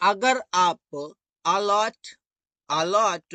अगर आप allot, allot,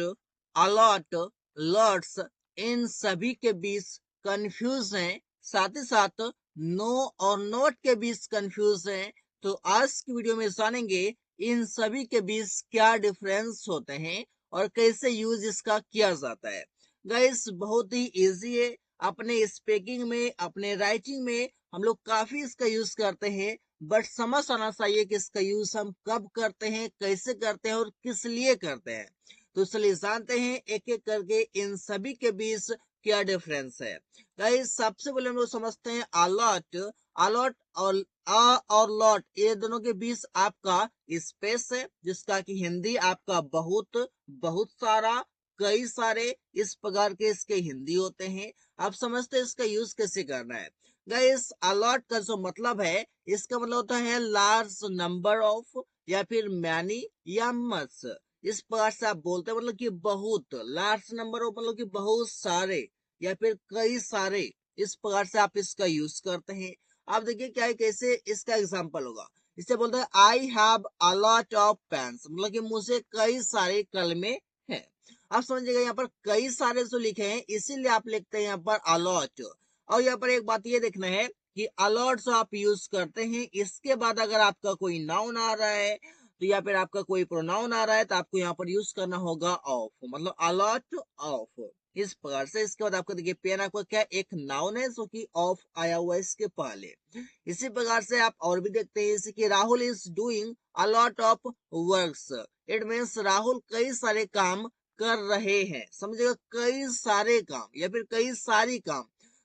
allot, lots इन सभी के बीच कंफ्यूज हैं, साथ ही साथ नो और नोट के बीच कंफ्यूज हैं, तो आज की वीडियो में जानेंगे इन सभी के बीच क्या डिफरेंस होते हैं और कैसे यूज इसका किया जाता है। गाइस बहुत ही इजी है। अपने स्पीकिंग में, अपने राइटिंग में हम लोग काफी इसका यूज करते हैं, बट समझ आना चाहिए कि इसका यूज हम कब करते हैं, कैसे करते हैं और किस लिए करते हैं। तो चलिए जानते हैं एक एक करके इन सभी के बीच क्या डिफरेंस है। गाइस सबसे पहले हम लोग समझते हैं अलॉट। अलॉट और और लॉट, ये दोनों के बीच आपका स्पेस है, जिसका कि हिंदी आपका बहुत, बहुत सारा, कई सारे, इस प्रकार के इसके हिंदी होते हैं। आप समझते हैं इसका यूज कैसे करना है। गाइस अलॉट का जो मतलब है, इसका मतलब होता है लार्ज नंबर ऑफ, या फिर मैनी या मच। इस प्रकार से आप बोलते हैं मतलब कि बहुत, लार्ज नंबर ऑफ मतलब कि बहुत सारे, या फिर कई सारे, इस प्रकार से आप इसका यूज करते हैं। आप देखिए क्या है, कैसे इसका एग्जांपल होगा। इसे बोलते हैं I have a lot of pens, मतलब कि मुझे कई सारे कलमे हैं। आप समझिएगा यहाँ पर कई सारे जो लिखे हैं, इसीलिए आप लिखते हैं यहाँ पर अलॉट। और यहाँ पर एक बात ये देखना है कि अलॉट जो आप यूज करते हैं, इसके बाद अगर आपका कोई नाउन आ रहा है, तो या फिर आपका कोई प्रोनाउन आ रहा है, तो आपको यहाँ पर यूज करना होगा ऑफ, मतलब अलॉट ऑफ, इस प्रकार से। इसके बाद आपको देखिए पेन, आपका क्या एक नाउन है जो कि ऑफ आया हुआ है इसके पहले। इसी प्रकार से आप और भी देखते हैं, जैसे कि Rahul is doing a lot of works, it means Rahul कई सारे काम कर रहे हैं। समझेगा, कई सारे काम या फिर कई सारी काम,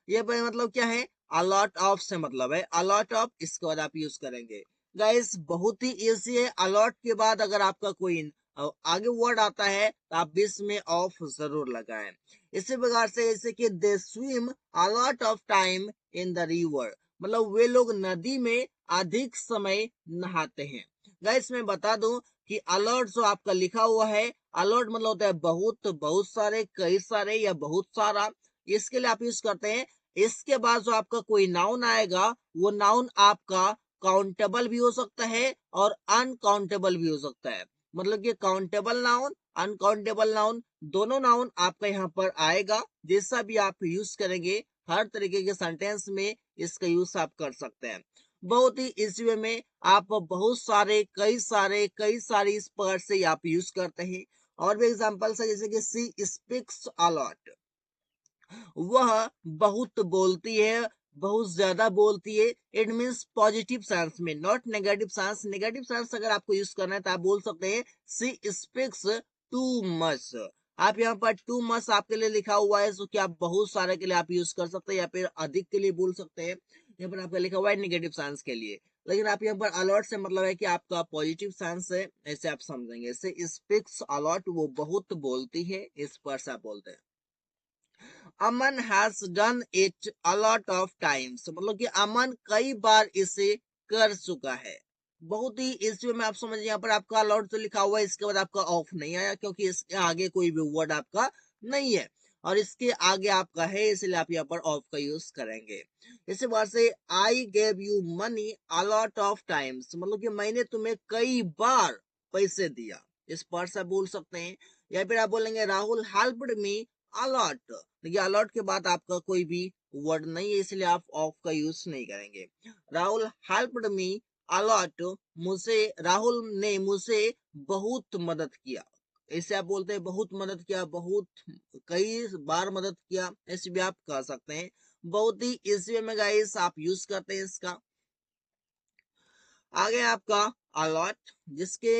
ये मतलब क्या है, अलॉट ऑफ से मतलब है अलॉट ऑफ, इसके बाद आप यूज करेंगे। गाइस बहुत ही इजी है। अलॉट के बाद अगर आपका कोई आगे वर्ड आता है, तो आप बीच में ऑफ जरूर लगाएं। इसी प्रकार से जैसे कि दे swim a lot of time in the river, मतलब वे लोग नदी में अधिक समय नहाते हैं। गाइस मैं बता दूं कि अलॉट जो आपका लिखा हुआ है, अलॉट मतलब होता है बहुत, बहुत सारे, कई सारे या बहुत सारा, इसके लिए आप यूज करते हैं। इसके बाद जो आपका कोई नाउन आएगा, वो नाउन आपका काउंटेबल भी हो सकता है और अनकाउंटेबल भी हो सकता है। मतलब कि काउंटेबल नाउन, अनकाउंटेबल नाउन, दोनों नाउन आपका यहाँ पर आएगा। जैसा भी आप यूज करेंगे, हर तरीके के सेंटेंस में इसका यूज आप कर सकते हैं। बहुत ही इजी वे में आप बहुत सारे, कई सारे, कई सारे, इस प्रकार से आप यूज करते हैं। और भी एग्जांपल्स है, जैसे कि सी स्पीक्स अ लॉट, वह बहुत बोलती है, बहुत ज्यादा बोलती है। इट मीन्स पॉजिटिव सेंस में, not negative sense. Negative sense अगर आपको यूज करना है, तो आप बोल सकते हैं सी स्पीक्स टू मच। आप यहाँ पर टू मच आपके लिए लिखा हुआ है, जो कि आप बहुत सारे के लिए आप यूज कर सकते हैं, या फिर अधिक के लिए बोल सकते हैं। यहाँ पर आपका लिखा हुआ है नेगेटिव सेंस के लिए, लेकिन आप यहाँ पर अलॉट से मतलब है कि आपका पॉजिटिव सेंस है, ऐसे आप समझेंगे। ऐसे स्पीक्स अलॉट, वो बहुत बोलती है, इस पर से आप बोलते हैं। Aman has done it a lot of times, मतलब कि अमन कई बार इसे कर चुका है। बहुत ही इस वे में आप समझिए, यहाँ पर आपका अलॉट तो लिखा हुआ है, इसके बाद आपका ऑफ नहीं आया, क्योंकि इसके आगे कोई भी वर्ड आपका नहीं है, और इसके आगे आपका है, इसलिए आप यहाँ पर ऑफ का यूज करेंगे। इसी बात से I gave you money a lot of times, मतलब कि मैंने तुम्हें कई बार पैसे दिया, इस पर से बोल सकते हैं। या फिर आप बोलेंगे राहुल हेल्प्ड मी अलॉट, देखिए अलॉट के बाद आपका कोई भी वर्ड नहीं है, इसलिए आप ऑफ का यूज नहीं करेंगे। राहुल हेल्प्ड मी अलॉट, मुझे, राहुल ने मुझे बहुत मदद किया, ऐसे आप बोलते हैं बहुत मदद किया, बहुत, कई बार मदद किया, ऐसे भी आप कह सकते हैं। बहुत ही इजी वे में गाइस आप यूज करते हैं इसका। आगे आपका अलॉट, जिसके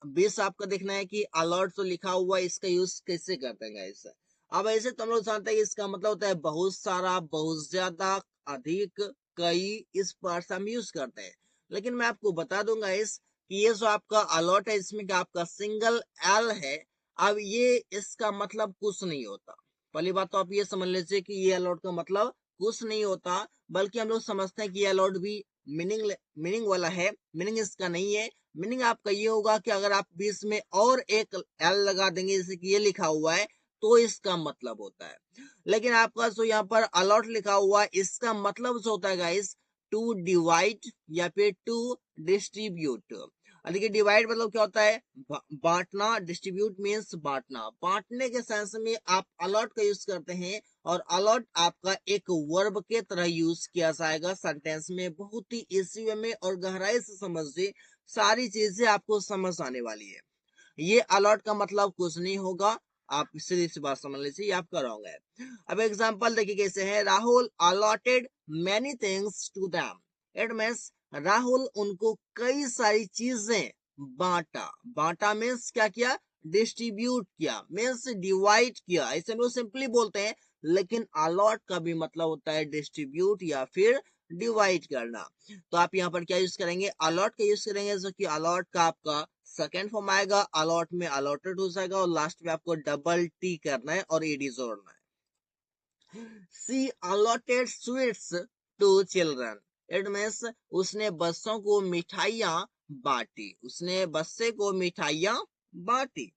बेस आपका देखना है कि अलॉट तो लिखा हुआ है, इसका यूज कैसे करते हैं गाइस। अब ऐसे तो हम लोग जानते हैं कि इसका मतलब होता है बहुत सारा, बहुत ज्यादा, अधिक, कई, इस पर से हम यूज करते हैं। लेकिन मैं आपको बता दूंगा इस कि ये जो आपका अलॉट है, इसमें क्या आपका सिंगल एल है। अब ये इसका मतलब कुछ नहीं होता। पहली बात तो आप ये समझ लीजिए कि ये अलॉट का मतलब कुछ नहीं होता, बल्कि हम लोग समझते हैं कि ये अलॉट भी मीनिंग वाला है। मीनिंग इसका नहीं है। मीनिंग आपका ये होगा कि अगर आप बीच में और एक एल लगा देंगे, जैसे कि ये लिखा हुआ है, तो इसका मतलब होता है। लेकिन आपका जो यहाँ पर अलॉट लिखा हुआ है, इसका मतलब जो होता है गाइस, टू डिवाइड या फिर टू डिस्ट्रीब्यूट। देखिए डिवाइड मतलब क्या होता है, बांटना। डिस्ट्रीब्यूट मीन्स बांटना। बांटने के सेंस में आप अलॉट का यूज करते हैं, और अलॉट आपका एक वर्ब के तरह यूज किया जाएगा सेंटेंस में। बहुत ही इजी वे में और गहराई से समझिए, सारी चीजें आपको समझ आने वाली है। ये अलॉट का मतलब कुछ नहीं होगा, आप सीधी सी बात समझ लीजिए, आपका रॉन्ग है। अब एग्जांपल देखिए कैसे है, Rahul allotted many things to them. It means Rahul उनको कई सारी चीजें बांटा। बांटा मीन्स क्या किया, डिस्ट्रीब्यूट किया, मीन्स डिवाइड किया, ऐसे में सिंपली बोलते हैं। लेकिन अलॉट का भी मतलब होता है डिस्ट्रीब्यूट या फिर डिवाइड करना। तो आप यहाँ पर क्या यूज करेंगे, अलॉट का यूज करेंगे, जो कि अलॉट का आपका सेकेंड फॉर्म आएगा। अलॉट में अलॉटेड हो जाएगा, और लास्ट में आपको डबल टी करना है और एडी जोड़ना है। She allotted sweets to children. It means उसने बच्चों को मिठाइयां बांटी, उसने बच्चे को मिठाइयां बांटी।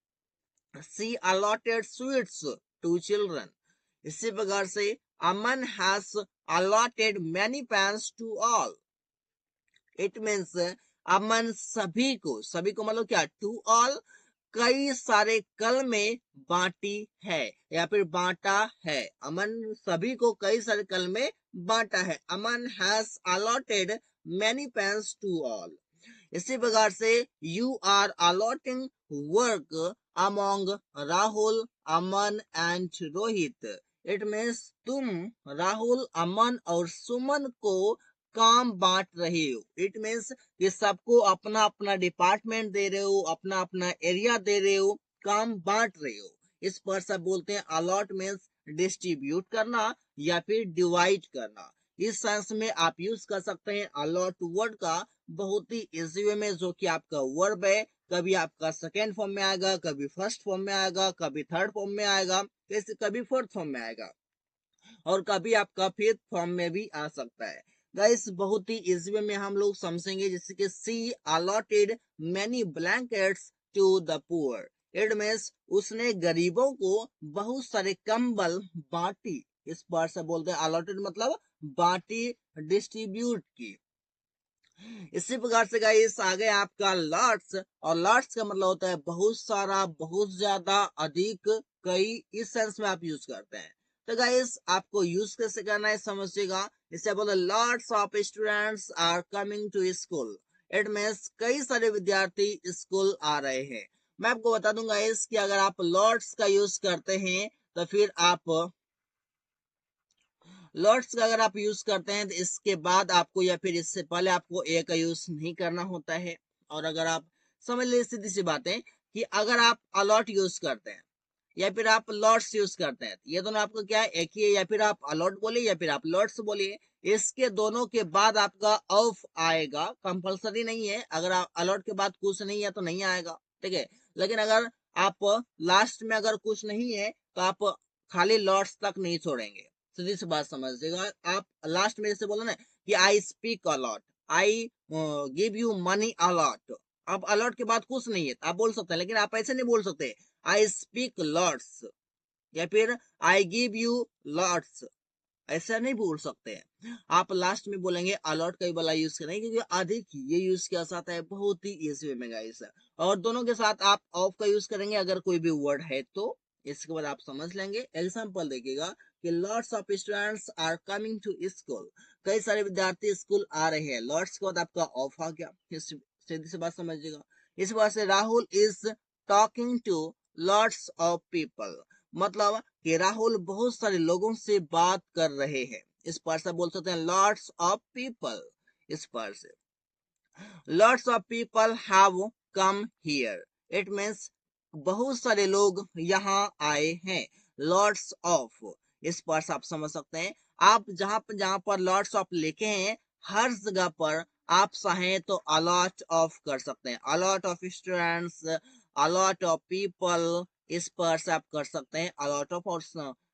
She allotted sweets to children. इसी प्रकार से Aman has allotted many pens to all. It means Aman सभी को, सभी को मतलब क्या, टू ऑल, कई सारे कलमें बांटी है या फिर बांटा है। अमन सभी को कई सारे कलमें बांटा है। Aman has allotted many pens to all. इसी प्रकार से you are allotting work among Rahul, Aman and Rohit. It means तुम राहुल, अमन और सुमन को काम बांट रहे हो। इट मीन्स ये सबको अपना अपना डिपार्टमेंट दे रहे हो, अपना अपना एरिया दे रहे हो, काम बांट रहे हो। इस पर सब बोलते हैं अलॉट मीन्स डिस्ट्रीब्यूट करना या फिर डिवाइड करना। इस सेंस में आप यूज कर सकते हैं अलॉट वर्ड का बहुत ही इजी वे में, जो कि आपका वर्ब है। कभी आपका सेकेंड फॉर्म में आएगा, कभी फर्स्ट फॉर्म में आएगा, कभी थर्ड फॉर्म में आएगा, कैसे कभी फोर्थ फॉर्म में आएगा, और कभी आपका फिफ्थ फॉर्म में भी आ सकता है। गाइस बहुत ही इजी वे में हम लोग समझेंगे, जैसे कि she allotted many blankets to the poor. It means उसने गरीबों को बहुत सारे कंबल बांटी। इस बार से बोलते हैं अलॉटेड मतलब बांटी, डिस्ट्रीब्यूट की। इसी प्रकार से गाइस आगे आपका लॉट्स, और लॉट्स का मतलब होता है बहुत सारा, बहुत ज्यादा, अधिक, कई, इस सेंस में आप यूज करते हैं। तो गाइस आपको यूज कैसे करना है समझिएगा। इसे बोलते lots of students are coming to school. It means कई सारे विद्यार्थी स्कूल आ रहे हैं। मैं आपको बता दूंगा इस कि अगर आप लॉट्स का यूज करते हैं तो फिर आप लॉट्स का अगर आप यूज करते हैं तो इसके बाद आपको या फिर इससे पहले आपको ए का यूज नहीं करना होता है। और अगर आप समझ लीजिए सीधी सी बात है कि अगर आप अलॉट यूज करते हैं या फिर आप लॉट्स यूज करते हैं, ये दोनों आपको क्या है, एक ही है। या फिर आप अलॉट बोलिए या फिर आप लॉट्स बोलिए, इसके दोनों के बाद आपका ऑफ आएगा। कंपलसरी नहीं है, अगर आप अलॉट के बाद कुछ नहीं है तो नहीं आएगा, ठीक है। लेकिन अगर आप लास्ट में अगर कुछ नहीं है तो आप खाली लॉट्स तक नहीं छोड़ेंगे। सीधी सी बात समझिएगा। आप लास्ट में जैसे बोलो ना कि I speak a lot, I give you money a lot. अब अलॉट के बाद कुछ नहीं है आप बोल सकते हैं, लेकिन आप ऐसे नहीं बोल सकते आई स्पीक लॉट्स या फिर आई गिव यू लॉट्स, ऐसा नहीं बोल सकते हैं। आप लास्ट में बोलेंगे अलॉट का ही वाला यूज करेंगे, क्योंकि अधिक ये यूज किया जाता है बहुत ही इजी वे में गाइस। और दोनों के साथ आप ऑफ का यूज करेंगे अगर कोई भी वर्ड है तो। इसके बाद आप समझ लेंगे। एग्जांपल देखिएगा कि lots of students are coming to school. कई सारे विद्यार्थी स्कूल आ रहे हैं। लॉट्स के बाद आपका ऑफ आ गया। सीधी सी बात समझिएगा। इस बात से Rahul is talking to lots of people, मतलब कि राहुल बहुत सारे लोगों से बात कर रहे हैं। इस पर से बोल सकते हैं लॉट्स ऑफ पीपल। इस पर से lots of people have come here. It means बहुत सारे लोग यहाँ आए हैं। लॉट्स ऑफ, इस पर से आप समझ सकते हैं। आप जहां पर लॉट्स ऑफ लिखे हैं, हर जगह पर आप चाहें तो अलॉट ऑफ कर सकते हैं। A lot of students, a lot of people, इस पर से आप कर सकते हैं अलॉट ऑफ। और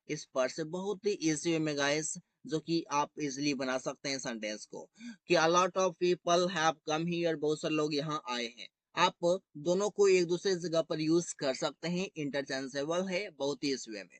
इस पर से बहुत ही इजी वे में गाइस, जो कि आप इजिली बना सकते हैं सेंटेंस को, कि a lot of people have come here, बहुत सारे लोग यहाँ आए हैं। आप दोनों को एक दूसरे जगह पर यूज कर सकते हैं, इंटरचेंजेबल है बहुत ही इस वे में।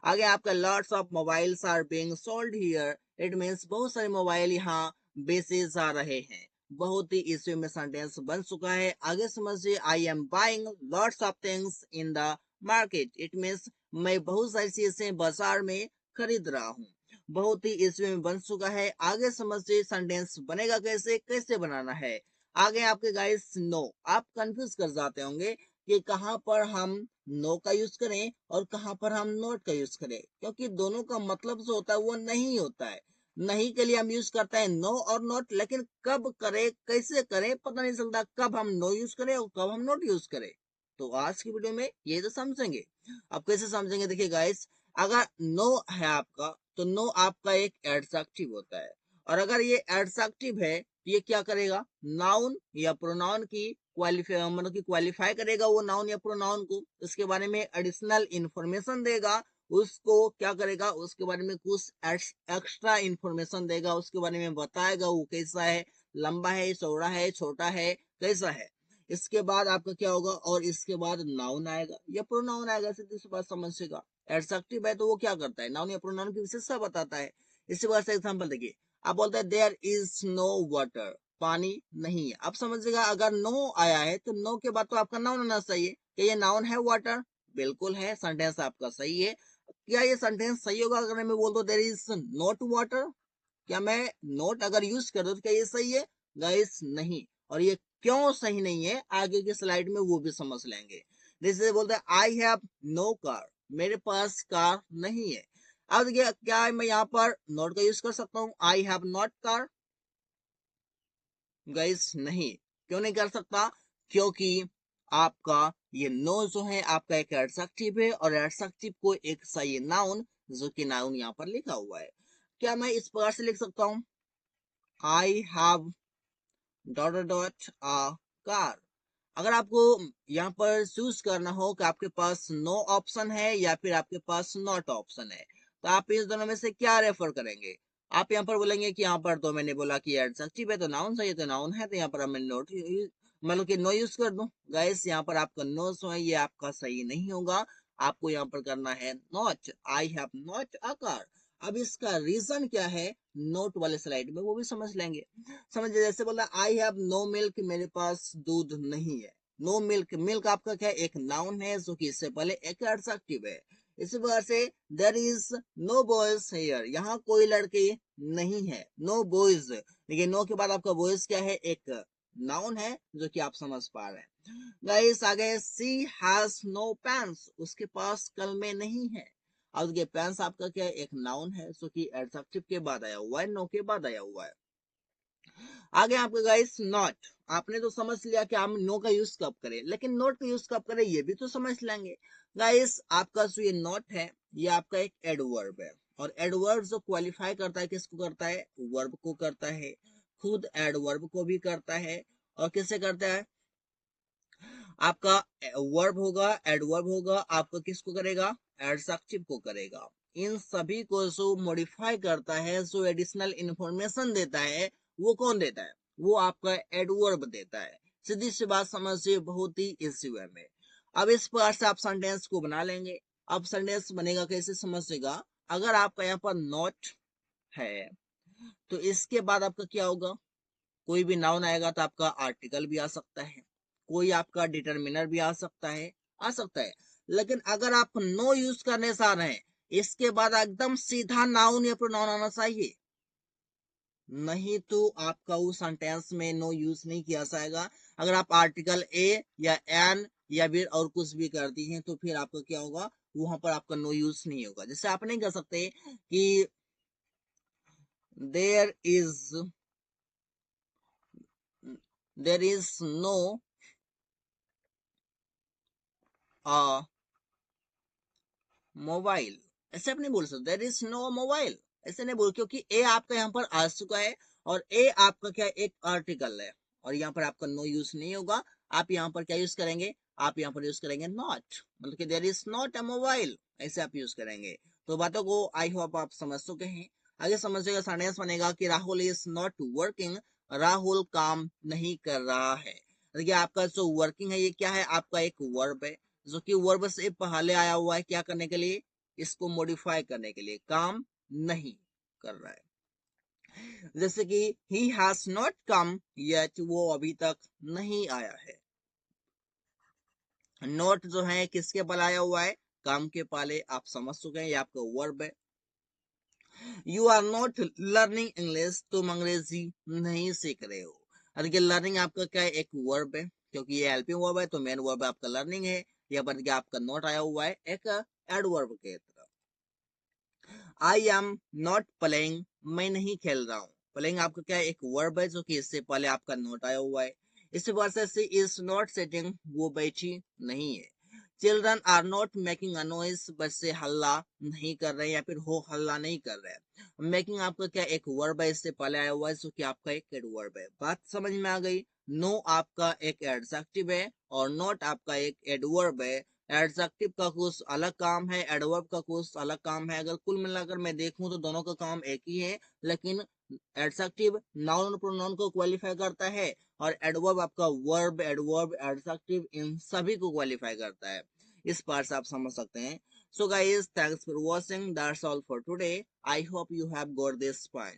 आगे आपका lots of mobiles are being sold here, it means बहुत सारे मोबाइल यहाँ बेचे जा रहे हैं। बहुत ही ईजी में सेंटेंस बन चुका है। आगे समझिए, I am buying lots of things in the market. It means मैं बहुत सारी चीजें बाजार में खरीद रहा हूँ। बहुत ही ईजी में बन चुका है। आगे समझिए सेंटेंस बनेगा कैसे, कैसे बनाना है। आगे आपके गाइस नो, आप कंफ्यूज कर जाते होंगे कि कहाँ पर हम नो का यूज करें और कहाँ पर हम नॉट का यूज करें, क्योंकि दोनों का मतलब जो होता है वो नहीं होता है। नहीं के लिए हम यूज करते हैं नो और नॉट, लेकिन कब करें कैसे करें पता नहीं चलता, कब हम नो यूज करें और कब हम नॉट यूज करें। तो आज की वीडियो में ये तो समझेंगे। अब कैसे समझेंगे, देखिए गाइस, अगर नो है आपका तो नो आपका एक एडजेक्टिव होता है, और अगर ये एडजेक्टिव है तो ये क्या करेगा, नाउन या प्रोनाउन की क्वालिफाई मतलब कि क्वालिफाई करेगा वो नाउन या प्रोनाउन को, उसके बारे में एडिशनल इंफॉर्मेशन देगा, उसको क्या करेगा, उसके बारे में कुछ एक्स्ट्रा इंफॉर्मेशन देगा, उसके बारे में बताएगा वो कैसा है, लंबा है, चौड़ा है, छोटा है, कैसा है। इसके बाद आपका क्या होगा, और इसके बाद नाउन आएगा या प्रोनाउन आएगा। सीधी सी बात समझिएगा, एडजेक्टिव है तो वो क्या करता है, नाउन या प्रोनाउन की विशेषता बताता है। इसी बात से एग्जांपल देखिए, आप बोलते हैं देयर इज नो वाटर, पानी नहीं है। अब समझिएगा, अगर नो आया है तो नो के बाद तो आपका नाउन आना चाहिए कि ये नाउन है वाटर, बिल्कुल है, सेंटेंस आपका सही है। क्या ये सेंटेंस सही होगा अगर मैं बोल दो देयर इज नॉट वाटर? क्या मैं नॉट अगर यूज कर दो तो क्या ये सही है? गाइस नहीं। और ये क्यों सही नहीं है आगे की स्लाइड में वो भी समझ लेंगे। जैसे बोलते हैं आई हैव नो कार, मेरे पास कार नहीं है। अब देखिए, क्या मैं यहाँ पर नॉट का यूज कर सकता हूँ, I have not car? Guys नहीं। क्यों नहीं कर सकता? क्योंकि आपका ये नो जो है आपका एक एडजेक्टिव है, और एडजेक्टिव को एक सही नाउन, जो कि नाउन यहाँ पर लिखा हुआ है। क्या मैं इस प्रकार से लिख सकता हूँ, I have dot dot a car? अगर आपको यहाँ पर चूज करना हो कि आपके पास नो ऑप्शन है या फिर आपके पास नॉट ऑप्शन है, तो आप इस दोनों में से क्या रेफर करेंगे? आप यहाँ पर बोलेंगे कि यहाँ पर तो मैंने बोला कि एडजेक्टिव है तो नाउन सही है, तो नाउन है तो यहाँ पर मैं नोट मतलब कि नो यूज कर दूं। गाइस, यहाँ पर आपका नो जो है ये आपका सही नहीं होगा, आपको यहाँ पर करना है not, I have not a car. अब इसका रीजन क्या है, नोट वाले स्लाइड में वो भी समझ लेंगे। समझिए, जैसे बोला आई हैव नो मिल्क, मेरे पास दूध नहीं है। नो मिल्क, मिल्क आपका क्या है, एक नाउन है जो कि इससे पहले एक एडजेक्टिव है। इसी वजह से there is no boys here, यहाँ कोई लड़के नहीं है, नो बॉयज। देखिए, नो के बाद आपका बॉयज क्या है, एक नाउन है, जो कि आप समझ पा रहे हैं। गाइस, आगे सी हैज नो पेन्स, उसके पास कलमे नहीं है। अब देखिए, पेन्स आपका क्या है, एक नाउन है, जो कि एडजेक्टिव के बाद आया हुआ है, नो के बाद आया हुआ है। आगे आपका गाइस नॉट, आपने तो समझ लिया कि हम नो का यूज कब करें, लेकिन नॉट का यूज कब करें ये भी तो समझ लेंगे। गाइस, आपका जो ये नॉट है ये आपका एक एडवर्ब है, और एडवर्ब जो क्वालिफाई करता है किसको करता है, वर्ब को करता है, खुद एडवर्ब को भी करता है, और किससे करता है, आपका वर्ब होगा, एडवर्ब होगा, आपका किसको करेगा, एडजेक्टिव को करेगा। इन सभी को जो मॉडिफाई करता है, जो एडिशनल इंफॉर्मेशन देता है, वो कौन देता है, वो आपका एडवर्ब देता है। सीधी सी बात समझिए, बहुत ही इजी वे में। अब इस प्रकार से आप सेंटेंस को बना लेंगे। अब सेंटेंस बनेगा कैसे समझिएगा, अगर आपका यहाँ पर नॉट है तो इसके बाद आपका क्या होगा, कोई भी नाउन आएगा तो आपका आर्टिकल भी आ सकता है, कोई आपका डिटरमिनर भी आ सकता है, आ सकता है। लेकिन अगर आप नो यूज करने से आ रहे हैं, इसके बाद एकदम सीधा नाउन या प्रोनाउन आना चाहिए, नहीं तो आपका वो सेंटेंस में नो यूज नहीं किया जाएगा। अगर आप आर्टिकल ए या एन या फिर और कुछ भी करती हैं तो फिर आपका क्या होगा, वहां पर आपका नो यूज नहीं होगा। जैसे आप नहीं कर सकते कि there is there is no mobile, ऐसे आप नहीं बोल सकते, देयर इज नो मोबाइल, ऐसे नहीं बोल, क्योंकि ए आपका यहाँ पर आ चुका है, और ए आपका क्या एक आर्टिकल है, और यहाँ पर आपका नो यूज नहीं होगा। आप यहाँ पर क्या यूज करेंगे, आप यहाँ पर यूज करेंगे नॉट, मतलब कि there is not a mobile, ऐसे आप यूज करेंगे। तो बातों को आई होप आप समझ चुके हैं। आगे समझिएगा, सेंटेंस बनेगा कि Rahul is not working, Rahul काम नहीं कर रहा है। देखिए, आपका जो वर्किंग है ये क्या है, आपका एक वर्ब है, जो कि वर्ब से पहले आया हुआ है, क्या करने के लिए, इसको मॉडिफाई करने के लिए, काम नहीं कर रहा है। जैसे कि he has not come yet, वो अभी तक नहीं आया है। नोट जो है किसके पहले आया हुआ है? काम के पहले। आप समझ चुके हैं, ये आपका वर्ब है। You are not learning English, तुम अंग्रेजी नहीं सीख रहे हो। देखिए लर्निंग आपका क्या है? एक वर्ब है, क्योंकि ये हेल्पिंग वर्ब है तो मेन वर्ब आपका लर्निंग है। यहाँ पर क्या आपका नोट आया हुआ है एक एडवर्ब के तरह। आई एम नॉट प्लेइंग, मैं नहीं खेल रहा हूँ। प्लेइंग आपका क्या है? एक वर्ब है, जो कि इससे पहले आपका नोट आया हुआ है। इसी वर्ड से इज नॉट सिटिंग, वो बैठी नहीं है। Children are not making a noise, बच्चे हल्ला नहीं कर रहे हैं या फिर हो हल्ला नहीं कर रहे हैं। मेकिंग आपका क्या एक वर्ब है, इससे पहले आया हुआ है, जो कि आपका एक एडवर्ब है। बात समझ में आ गई? नो आपका एक एडजेक्टिव है और नॉट आपका एक एडवर्ब है। एडजेक्टिव का कुछ अलग काम है, एडवर्ब का कुछ अलग काम है। अगर कुल मिलाकर मैं देखूं तो दोनों का काम एक ही है, लेकिन एडजेक्टिव नाउन और प्रोनाउन को क्वालिफाई करता है और एडवर्ब आपका वर्ब, एडवर्ब, एडजेक्टिव इन सभी को क्वालिफाई करता है। इस पार्ट से आप समझ सकते हैं। So guys, thanks for watching, that's all for today. I hope you have got this point.